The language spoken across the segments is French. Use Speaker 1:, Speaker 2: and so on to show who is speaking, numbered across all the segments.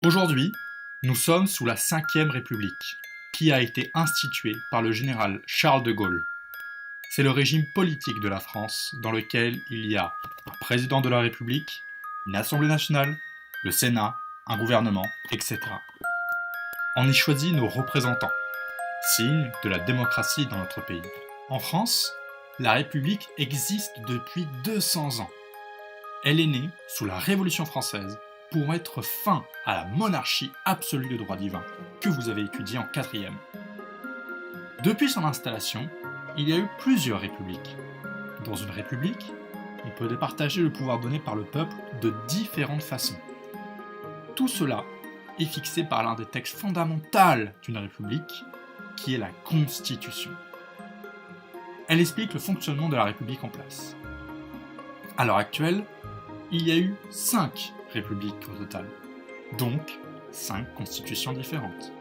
Speaker 1: Aujourd'hui, nous sommes sous la Ve République, qui a été instituée par le général Charles de Gaulle. C'est le régime politique de la France dans lequel il y a un président de la République, une Assemblée nationale, le Sénat, un gouvernement, etc. On y choisit nos représentants, signe de la démocratie dans notre pays. En France, la République existe depuis 200 ans. Elle est née sous la Révolution française pour mettre fin à la monarchie absolue de droit divin que vous avez étudiée en 4e. Depuis son installation, il y a eu plusieurs républiques. Dans une république, on peut départager le pouvoir donné par le peuple de différentes façons. Tout cela est fixé par l'un des textes fondamentaux d'une république, qui est la Constitution. Elle explique le fonctionnement de la république en place. À l'heure actuelle, il y a eu 5 républiques au total, donc 5 constitutions différentes.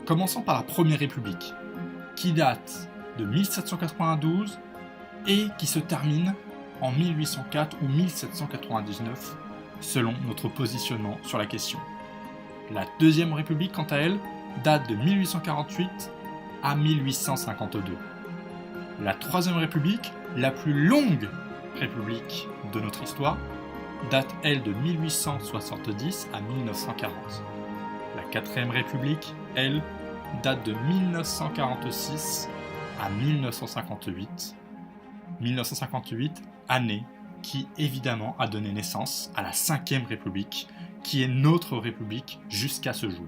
Speaker 1: Commençons par la Première République, qui date de 1792 et qui se termine en 1804 ou 1799, selon notre positionnement sur la question. La Deuxième République, quant à elle, date de 1848 à 1852. La Troisième République, la plus longue république de notre histoire, date, elle, de 1870 à 1940. La Quatrième République, elle, date de 1946 à 1958. 1958, année qui, évidemment, a donné naissance à la Cinquième République, qui est notre République jusqu'à ce jour.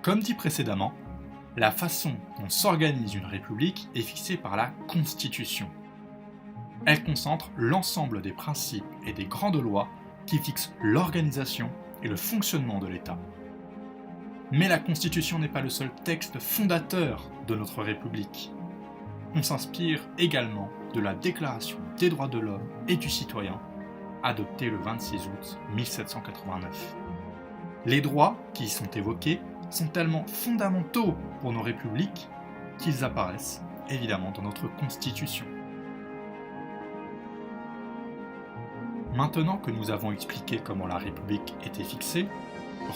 Speaker 1: Comme dit précédemment, la façon dont s'organise une république est fixée par la Constitution. Elle concentre l'ensemble des principes et des grandes lois qui fixent l'organisation et le fonctionnement de l'État. Mais la Constitution n'est pas le seul texte fondateur de notre République. On s'inspire également de la Déclaration des droits de l'homme et du citoyen, adoptée le 26 août 1789. Les droits qui y sont évoqués sont tellement fondamentaux pour nos républiques qu'ils apparaissent évidemment dans notre Constitution. Maintenant que nous avons expliqué comment la République était fixée,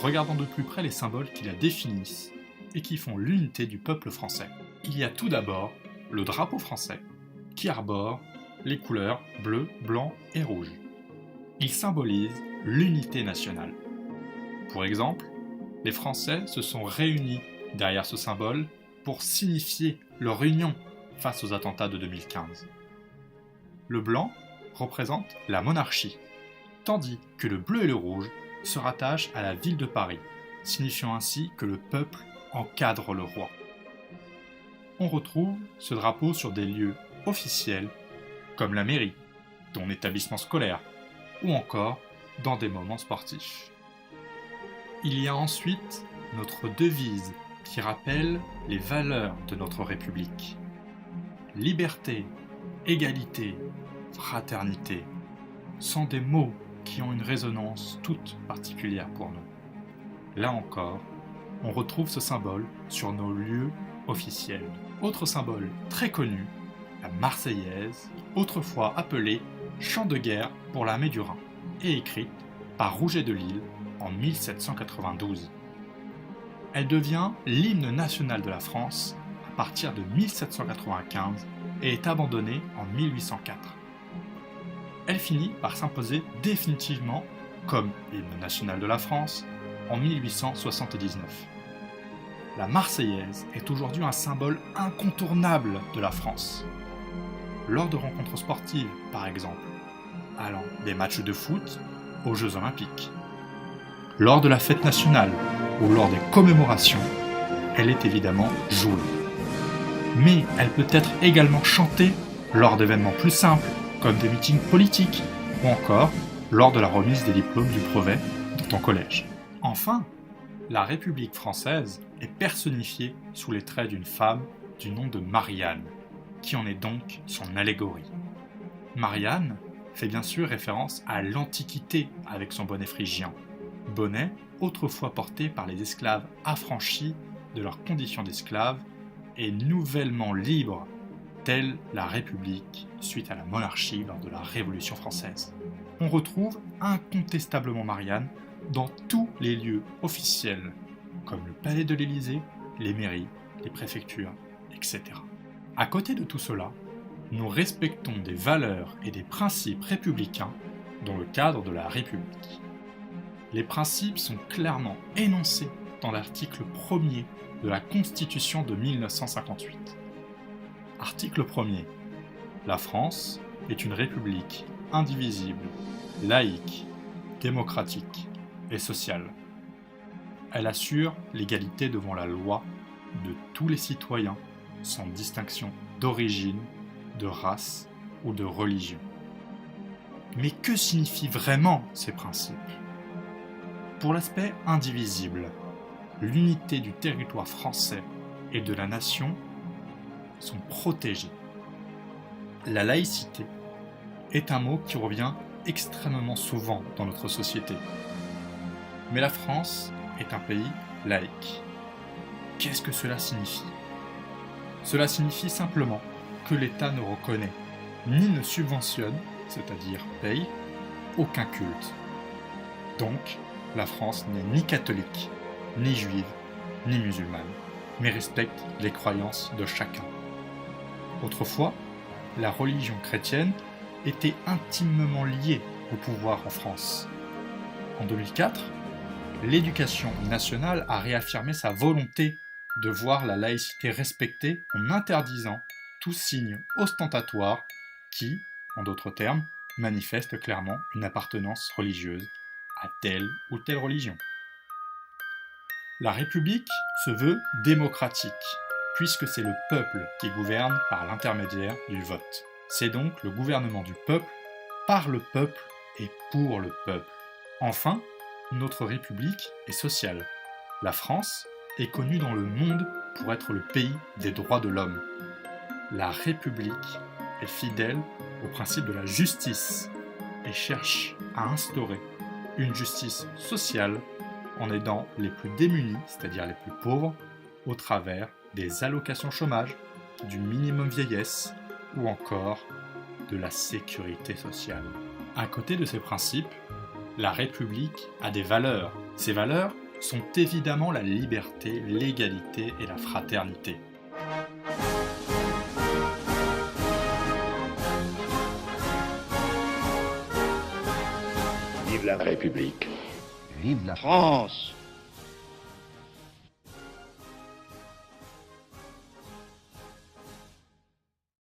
Speaker 1: regardons de plus près les symboles qui la définissent et qui font l'unité du peuple français. Il y a tout d'abord le drapeau français, qui arbore les couleurs bleu, blanc et rouge. Il symbolise l'unité nationale. Pour exemple, les Français se sont réunis derrière ce symbole pour signifier leur union face aux attentats de 2015. Le blanc représente la monarchie, tandis que le bleu et le rouge se rattachent à la ville de Paris, signifiant ainsi que le peuple encadre le roi. On retrouve ce drapeau sur des lieux officiels comme la mairie, ton établissement scolaire, ou encore dans des moments sportifs. Il y a ensuite notre devise qui rappelle les valeurs de notre République. Liberté, égalité, fraternité sont des mots qui ont une résonance toute particulière pour nous. Là encore, on retrouve ce symbole sur nos lieux officiels. Autre symbole très connu, la Marseillaise, autrefois appelée Chant de guerre pour l'armée du Rhin, et écrite par Rouget de Lisle en 1792. Elle devient l'hymne national de la France à partir de 1795 et est abandonnée en 1804. Elle finit par s'imposer définitivement comme hymne national de la France en 1879. La Marseillaise est aujourd'hui un symbole incontournable de la France. Lors de rencontres sportives, par exemple, allant des matchs de foot aux Jeux Olympiques. Lors de la fête nationale ou lors des commémorations, elle est évidemment jouée. Mais elle peut être également chantée lors d'événements plus simples, comme des meetings politiques, ou encore lors de la remise des diplômes du brevet dans ton collège. Enfin, la République française est personnifiée sous les traits d'une femme du nom de Marianne, qui en est donc son allégorie. Marianne fait bien sûr référence à l'Antiquité avec son bonnet phrygien. Bonnet autrefois porté par les esclaves affranchis de leurs conditions d'esclaves et nouvellement libres, telle la République suite à la monarchie lors de la Révolution française. On retrouve incontestablement Marianne dans tous les lieux officiels, comme le palais de l'Élysée, les mairies, les préfectures, etc. À côté de tout cela, nous respectons des valeurs et des principes républicains dans le cadre de la République. Les principes sont clairement énoncés dans l'article 1er de la Constitution de 1958. Article 1er. La France est une république indivisible, laïque, démocratique et sociale. Elle assure l'égalité devant la loi de tous les citoyens sans distinction d'origine, de race ou de religion. Mais que signifient vraiment ces principes ? Pour l'aspect indivisible, l'unité du territoire français et de la nation sont protégés. La laïcité est un mot qui revient extrêmement souvent dans notre société. Mais la France est un pays laïque. Qu'est-ce que cela signifie ? Cela signifie simplement que l'État ne reconnaît ni ne subventionne, c'est-à-dire paye, aucun culte. Donc, la France n'est ni catholique, ni juive, ni musulmane, mais respecte les croyances de chacun. Autrefois, la religion chrétienne était intimement liée au pouvoir en France. En 2004, l'Éducation nationale a réaffirmé sa volonté de voir la laïcité respectée en interdisant tout signe ostentatoire qui, en d'autres termes, manifeste clairement une appartenance religieuse à telle ou telle religion. La République se veut démocratique, puisque c'est le peuple qui gouverne par l'intermédiaire du vote. C'est donc le gouvernement du peuple, par le peuple et pour le peuple. Enfin, notre République est sociale. La France est connue dans le monde pour être le pays des droits de l'homme. La République est fidèle au principe de la justice et cherche à instaurer une justice sociale en aidant les plus démunis, c'est-à-dire les plus pauvres, au travers des allocations chômage, du minimum vieillesse ou encore de la sécurité sociale. À côté de ces principes, la République a des valeurs. Ces valeurs sont évidemment la liberté, l'égalité et la fraternité.
Speaker 2: Vive la République.
Speaker 3: Vive la France!